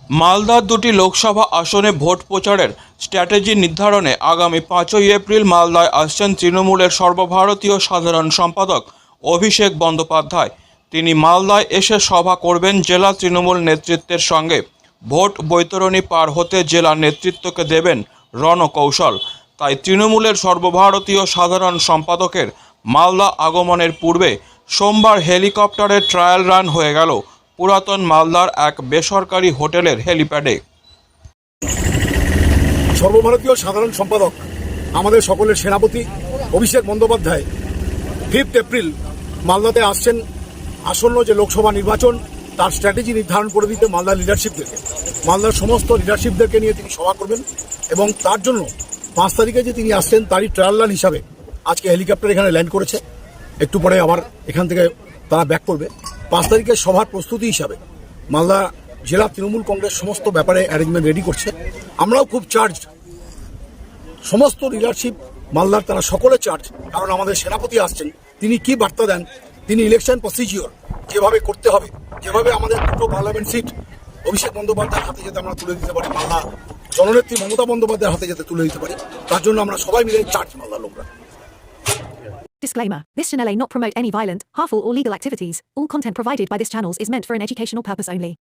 মালদার দুটি লোকসভা আসনে ভোট প্রচারের স্ট্র্যাটেজি নির্ধারণে আগামী 5ই এপ্রিল মালদায় আসছেন তৃণমূলের সর্বভারতীয় সাধারণ সম্পাদক অভিষেক বন্দ্যোপাধ্যায়। তিনি মালদায় এসে সভা করবেন জেলা তৃণমূল নেতৃত্বের সঙ্গে। ভোট বৈতরণী পার হতে জেলা নেতৃত্বকে দেবেন রণকৌশল। তাই তৃণমূলের সর্বভারতীয় সাধারণ সম্পাদকের মালদা আগমনের পূর্বে সোমবার হেলিকপ্টারের ট্রায়াল রান হয়ে গেল পুরাতন মালদার এক বেসরকারি হোটেলের হেলিপ্যাডে। সর্বভারতীয় সাধারণ সম্পাদক আমাদের সকলের সেনাপতি অভিষেক বন্দ্যোপাধ্যায় 5 এপ্রিল মালদাতে আসছেন। আসন্ন যে লোকসভা নির্বাচন তার স্ট্র্যাটেজি নির্ধারণ করে দিতে মালদার লিডারশিপদেরকে, মালদার সমস্ত লিডারশিপদেরকে নিয়ে তিনি সভা করবেন এবং তার জন্য 5 তারিখে যে তিনি আসছেন তারই ট্রায়াল রান হিসাবে আজকে হেলিকপ্টার এখানে ল্যান্ড করেছে। একটু পরে আবার এখান থেকে তারা ব্যাক করবে। 5 তারিখের সভার প্রস্তুতি হিসাবে মালদা জেলা তৃণমূল কংগ্রেস সমস্ত ব্যাপারে অ্যারেঞ্জমেন্ট রেডি করছে। আমরাও খুব চার্জড, সমস্ত লিডারশিপ মালদার তারা সকলে চার্জ, কারণ আমাদের সেনাপতি আসছেন। তিনি কি বার্তা দেন, তিনি ইলেকশন প্রসিজিওর যেভাবে করতে হবে, যেভাবে আমাদের দুটো পার্লামেন্ট সিট অভিষেক বন্দ্যোপাধ্যায়ের হাতে যাতে আমরা তুলে দিতে পারি, মালদা জননেত্রী মমতা বন্দ্যোপাধ্যায়ের হাতে যাতে তুলে দিতে পারি, তার জন্য আমরা সবাই মিলে চার্জ মালদার লোকরা। Disclaimer. This channel may not promote any violent, harmful or legal activities. All content provided by this channel is meant for an educational purpose only.